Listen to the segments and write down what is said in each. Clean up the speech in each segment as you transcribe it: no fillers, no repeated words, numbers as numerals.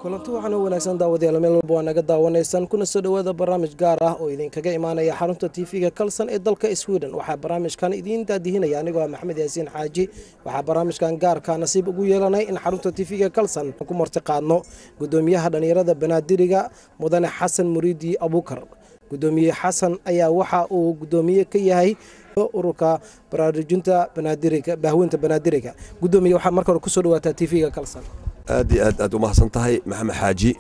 kulanti waxaan u wanaagsan daawadayaal meel walba waa naga daawanaysaan kuna soo dhawaada barnaamij gaar ah oo idinkaga imaanaya xarunta TV-ga Kalsan ee dalka Sweden. waxaa barnaamijkan idin daadihinaya anigoo Maxamed Yaasiin Xaaji. waxaa barnaamijkan gaarka nasiib ugu yeelanay in xarunta TV-ga Kalsan ku martiqaadno gudoomiyaha dhalinyarada Banaadiriga Mudane Xasan Muriidi Abuukar. gudoomiye Xasan ayaa waxa uu gudoomiye ka yahay ururka baraarujinta Banaadiriga bahweynta Banaadiriga. gudoomiye waxaa marka hore ku soo dhawaataa TV-ga Kalsan. aad u mahadsan tahay Maxamed Xaaji.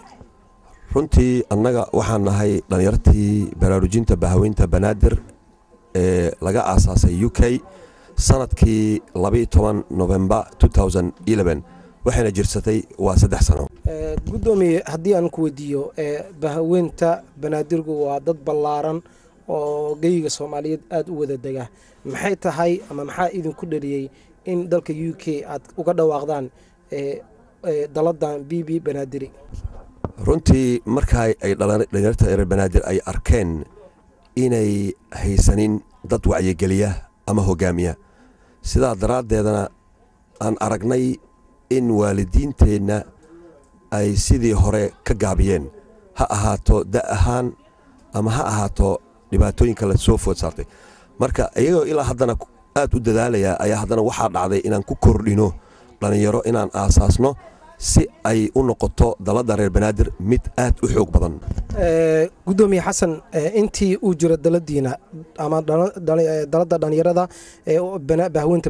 runtii annaga waxaan nahay dhalinyartii baraarujinta bahweynta Banaadir ee laga aasaasay UK sanadkii 12 November 2011 waxayna jirsatay waa 3 sano. gudoomiye haddii aan ku weydiiyo bahweynta Banaadirgu waa dad ballaaran oo geyga Soomaaliyeed aad u wada dega. maxay tahay ama maxaa idinku dhaliyay in dalka UK aad uga dhawaaqdaan daladan BB Banaadiri? runtii markay ay dhalinyarta reer Banaadir ay arkeen inay haysanin dad wacyigeliya ama hogaamiya, sidaa daraadeedana aan aragnay in waalidiinteena ay sidii hore ka gaabiyeen, ha ahaato da ahaan ama ha ahaato dhibaatooyinka la soo food saartay. marka iyagoo ilaa haddana aad u dadaalaya ayaa haddana waxaa dhacday inaan ku kordhino dhalinyaro inaan aasaasno si ay u noqoto dalada reer Banaadir mid aad u xoog badan. gudoomiye Xasan, intii uu jiro daladiina ama dalada dhalinyarada bahweynta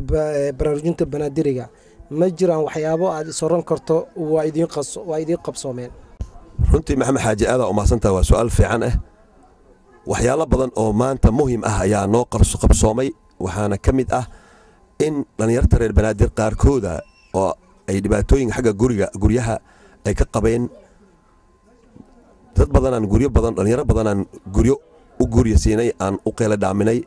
baraarujinta Banaadiriga ma jiraan waxyaabo aad isoran karto waa idin qabsoomeen? runtii Maxamed Xaaji aad u mahadsantahay, waa su'aal fiican ah. waxyaalo badan oo maanta muhiim ah ayaa noo qabsoomay, waxaana ka mid ah in dhalinyarta reer Banaadir qaarkooda oo ay dhibaatooyin xagga guryaha ay ka qabeen. dad badan dhalinyaro badan aan guryo u guuriyasiinay, aan u qeyla dhaaminay.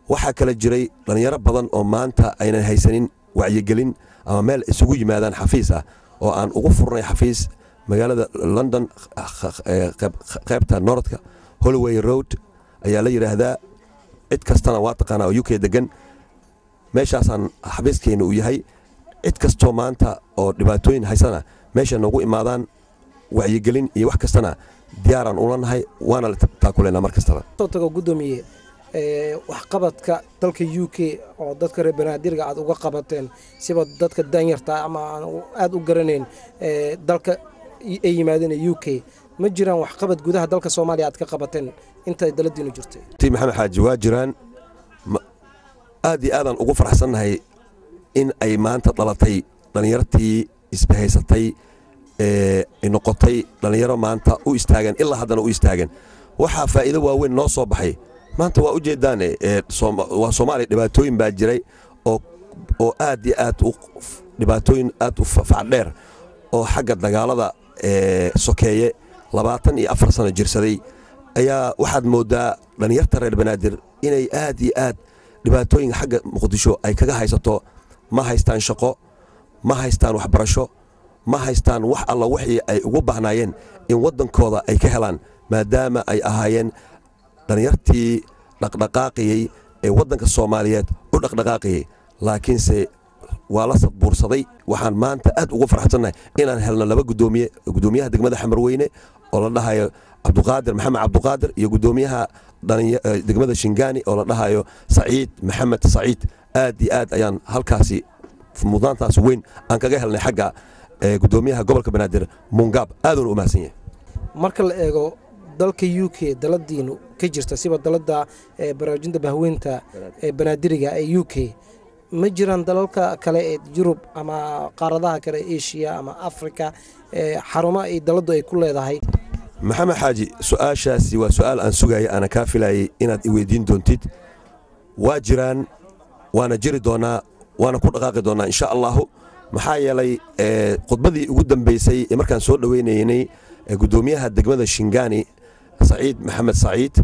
waxaa kala jiray dhalinyaro badan oo maanta aynan haysanin wacyigelin ama meel isugu yimaadaan xafiis ah, oo aan ugu furnay xafiis magaalada London qaybta Northka Holloway Road ayaa la yiraahdaa. cid kastana waa taqaanaa oo UK degan, meeshaasaan xafiiskeena u yahay. cid kastoo maanta oo dhibaatooyin haysana meesha noogu imaadaan, wacyigelin iyo wax kastana diyaaraan ula nahay, waana la taakuleynaa mar kastaba. soo tago gudoomiye waxqabadka dalka UK oo dadka reer Banaadiriga aad uga qabateen siba dadka danyarta ama aad u garanayn dalka ay yimaadeen UK, ma jiraan waxqabad gudaha dalka Soomaaliya aad ka qabateen inta daladiinu jirtay? Maxamed Xaaji, waa jiraan. aad iyo aadaan ugu faraxsannahay in ay maanta dhalatay dhalinyartii isbahaysatay ay noqotay dhalinyaro maanta u istaagan, ilaa haddana u istaagan. waxaa faa'iido waaweyn noo soo baxay. maanta waa u jeedaan waa Soomaaliya dhibaatooyin baa jiray oo aad iyo aad dhibaatooyin aad u facdheer oo xagga dagaalada sokeeye 24 sano jirsaday ayaa waxaad moodaa dhalinyarta reer Banaadir inay aad iyo aad dhibaatooyin xagga Muqdisho ay kaga haysato. ma haystaan shaqo, ma haystaan waxbarasho, ma haystaan wax alla wixii ay ugu baahnaayeen in waddankooda ay ka helaan, maadaama ay ahaayeen dhalinyartii dhaqdhaqaaqiyey ee waddanka Soomaaliyeed u dhaqdhaqaaqiyey. laakiinse waa la sadbuursaday. waxaan maanta aad ugu faraxsanahay inaan helno 2 gudoomiye, gudoomiyaha degmada Xamarweyne oo la dhahayo Maxamed Cabduqaadir, iyo gudoomiyaha degmada Shingaani oo la dhahayo Saciid Maxamed Saciid. aad iyo aad ayaan halkaasi mudaantaas weyn aan kaga helnay xagga gudoomiyaha gobolka Banaadir Mungaab. aaduna u mahadsan yahay. marka la eego dalka UK daladiinu ka jirta siba dalada baraarujinta bahweynta Banaadiriga ee UK, ma jiraan dalalka kale ee Yurub ama qaaradaha kale Asia ama Afrika xarumo ay daladu ay ku leedahay? Maxamed Xaaji, su'aashaasi waa su'aal aan sugayay, ana ka filayay inaad i weydiin doontid. waa jiraan, waana jiri doonaa, waana ku dhaqaaqi doonaa insha Allah. maxaa yeelay khudbadii ugu dambeysay ee markaan soo dhaweynaynay gudoomiyaha degmada Shingaani Saciid Maxamed Saciid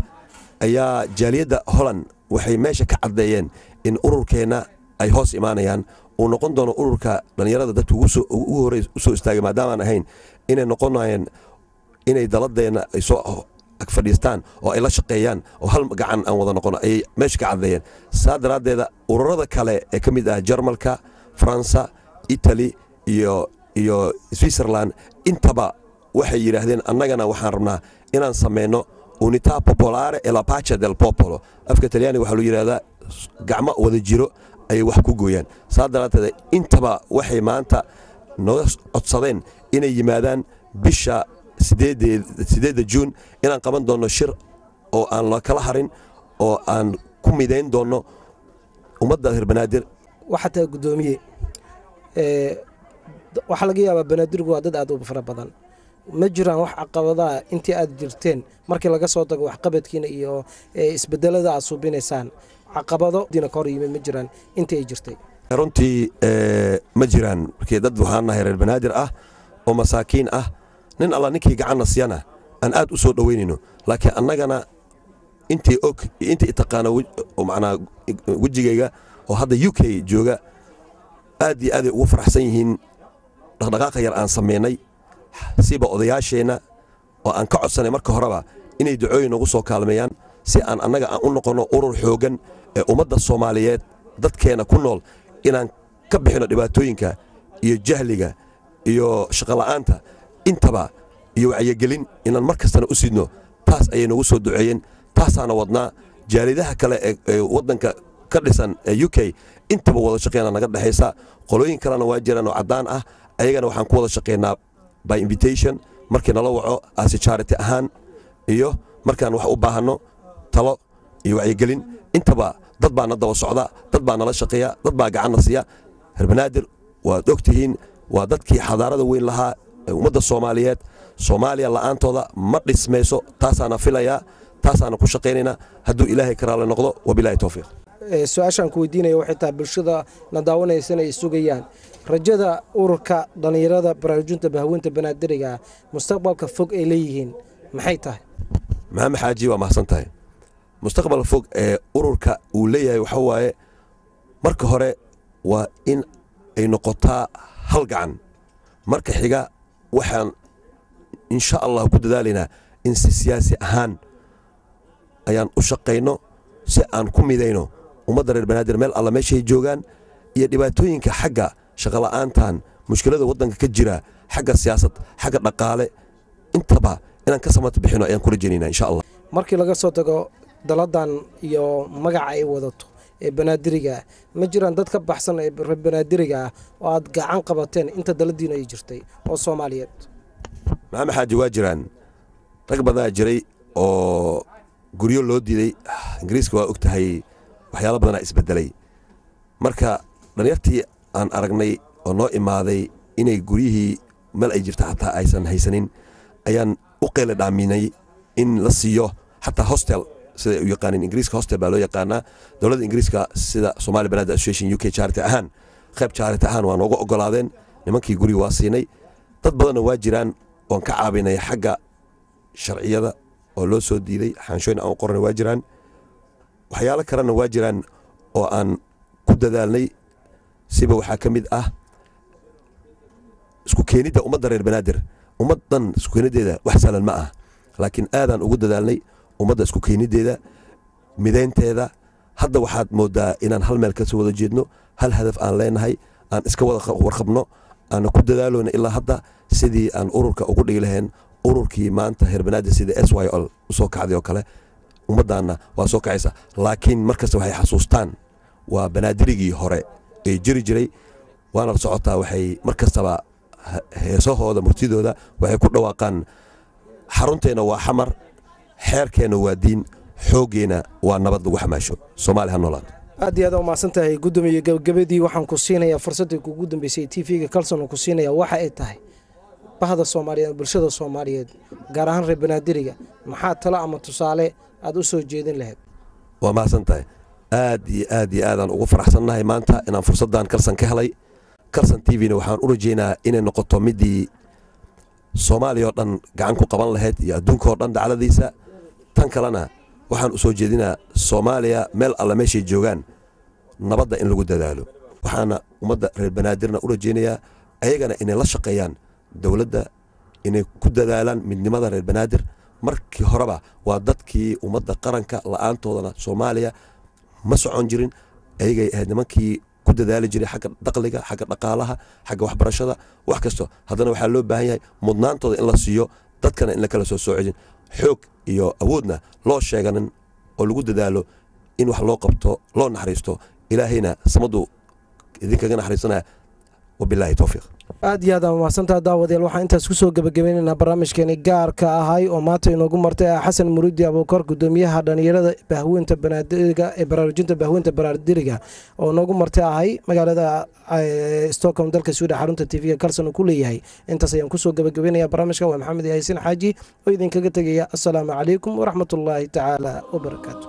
ayaa jaaliyadda Holland waxay meesha ka cadeeyeen in ururkeena ay hoos imaanayaan, uu noqon doono ururka dhalinyarada dadka ugu horeey u soo istaagay, maadaama aan ahayn inay noqonayaan inay daladeena ay soo ag fadhiistaan oo ay la shaqeeyaan oo hal gacan aan wada noqono ay meesha ka cadeeyeen. saa daraadeeda ururada kale ee ka mid ah Jarmalka, Faransa, Italy iyo iyo Switzerland intaba waxay yiraahdeen annagana waxaan rabnaa inaan sameeyno unità popolare e la pace del popolo afka Talyaani waxa loo yiraahdaa gacmo wada jiro ay wax ku gooyaan saadaraatay intaba waxay maanta noo codsadeen inay yimaadaan bisha 8 June inaan qaban doono shir oo aan la kala harin oo aan ku mideyn doono ummadda reer Banaadir waxa taa gudoomiye waxa laga yaabaa Banaadirgu waa dad aad u fara badan ma jiraan wax caqabadaha intii aad jirteen markii laga soo tago wax qabadkiina iyo isbedelada aad suubinaysaan caqabado dina kor yimid ma jiraan intii ay jirtay runtii ma jiraan markii dad waxaan nahay reer Banaadir ah oo masaakiin ah nin alla ninkii gacan siyana aan aad u soo dhaweynino laakiin annagana intii og intii taqaana oo macna wajigayga oo hadda UK jooga aad iyo aad ugu faraxsan yihiin dhaqdhaqaaq yar aan sameynay siba odayaasheena oo aan ka codsanay marka horeba inay ducooyin ugu soo kaalmeeyaan si aan annaga aan u noqono urur xoogan ee ummadda Soomaaliyeed dadkeena ku nool inaan ka bixino dhibaatooyinka iyo jahliga iyo shaqo la'aanta intaba iyo wacyigelin inaan markastana u sidno taas ayay nagu soo duceeyeen taasaana wadnaa jaaridaha kale ee wadanka ka dhisan ee UK intaba wada shaqeynaa naga dhaxaysa qolooyin kalena waa jiraan oo cadaan ah ayagana waxaan ku wada shaqeynaa by invitation markii nala waco as charity ahaan iyo markaan wax u baahano talo iyo wacyigelin intaba dad baa na daba socda dad baa nala shaqeeya dad baa gacan nasiya reer Banaadir waa ogtihiin waa dadkii xadaarada weyn lahaa ummadda Soomaaliyeed Soomaaliya la'aantooda ma dhismayso taasaana filaya taasaana ku shaqeynayna hadduu Ilaahay karaale noqdo wabillahi tawfiiq su'aashan ku weydiinayo waxay tahay bulshada na daawanaysan ay sugayaan rajada ururka dhalinyarada baraarujinta bahweynta Banaadiriga mustaqbalka fog ay leeyihiin maxay tahay maxamed xaaji waa mahadsan tahay mustaqbalka fog ee ururka uu leeyahay waxa waaye marka hore waa in ay noqotaa hal gacan marka xiga waxaan insha Allah ku dadaalina in si siyaasi ahaan ayaan u shaqeyno si aan ku mideyno ummadda reer Banaadir meel alla meeshay joogaan iyo dhibaatooyinka xagga shaqo la'aantan mushkilada wadanka ka jira xagga siyaasad xagga dhaqaale intaba inaan ka samata bixino ayaan ku rajaynaynaa insha Allah markii laga soo tago daladan iyo magaca ay wadato ee Banaadiriga ma jiraan dad ka baxsan ee reer Banaadiriga oo aad gacan qabateen inta daladiina ay jirtay oo Soomaaliyeed maxamed xaaji waa jiraan rag badan jiray oo guryo loo diiday Ingiriiska waa ogtahay waxyaalo badan isbedelay marka dhalinyartii aan aragnay oo noo imaaday inay guryihii meel ay jirta xataa aysan haysanin ayaan u qeyle dhaaminay in la siiyo xataa hostel sida u yaqaaneen Ingiriiska hostel baa loo yaqaanaa dawladda Ingiriiska sida Somali Banaadir Association UK charity ahaan qayb charity ahaan waa nooga ogolaadeen nimankii guri waa siinay dad badan waa jiraan oo ka caabinay xagga sharciyada oo loo soo diiday xaanshooyin aan qornay waa jiraan waxyaalo kalena waa jiraan oo aan ku dadaalnay siba waxaa ka mid ah isku keenidda ummadda reer Banaadir ummaddan isku keenideeda wax sahlan ma ah laakiin aadaan ugu dadaalnay ummadda isku keenideeda mideynteeda hadda waxaad moodaa inaan hal meel ka soo wada jeedno hal hadaf aan leenahay aan iska wada warqabno aan ku dadaalona ilaa hadda sidii aan ururka ugu dhigi lahayn ururkii maanta reer Banaadir sida SYL u soo kacday oo kale ummadana waa soo kacaysa laakiin markasta waxay xasuustaan waa Banaadirigii hore ee jiray waana socotaa waxay markastaba heesahooda murtidooda waxay ku dhawaaqaan xarunteena waa xamar xeerkeena waa diin xoogeena waa nabad lagu xamaasho Soomaaliya noolad aad iyo aad u maasantahay gudoomiye gabagabadii waxaan ku siinayaa fursadii kugu dambeysay TV-ga Kalson ku siinaya waxa ay tahay bahda Soomaaliyeed bulshada Soomaaliyeed gaar ahaan reer Banaadiriga maxaa talo ama tusaale aad u soo jeedin lahayd waa maasantahay aad iyo aad aan ugu faraxsanahay maanta inaan fursadan Kalson ka helay Kalson TV-na waxaan u rajeynayaa inay noqoto midii Soomaaliya oo dhan gacan ku qaban lahayd iyo adduunka oo dhan dacaladiisa tan kalena waxaan u soo jeedinaa Soomaaliya meel alla meeshay joogaan nabadda in lagu dadaalo waxaana ummadda reer Banaadirna u rajeynayaa ayagana inay la shaqeeyaan dawladda inay ku dadaalaan midnimada reer Banaadir markii horeba waa dadkii ummadda qaranka la'aantoodana Soomaaliya ma socon jirin ayagay ahayd nimankii ku ku dadaali jiray xagga dakhliga xagga dhaqaalaha xagga waxbarashada wax kasto haddana waxaa loo baahan yahay mudnaantooda in la siiyo dadkana in la kala soo soocin xoog iyo awoodna loo sheeganin oo lagu dadaalo in wax loo qabto loo naxariisto ilaahayna samadu idinkaga naxariisanaya wabilaahi towfiiq aad iyo aad aa mahadsantaha daawadayaal waxaan intaas kusoo gebagabeynaynaa barnaamijkeeni gaarka ahay oo maanta inoogu martay xasan muriidi abuukar gudoomiyaha dhalinyarada bahweynta banaadiriga ee baraarujinta bahweynta banaadiriga oo inoogu martay ahay magaalada Stockholm dalka Sweden xarunta TV-ga Kalson uu ku leeyahay intaas ayaan kusoo gebagabeynaya barnaamijka waa maxamed yaasiin xaaji oo idinkaga tagaya assalaamu calaykum waraxmatullaahi tacaala wabarakaatu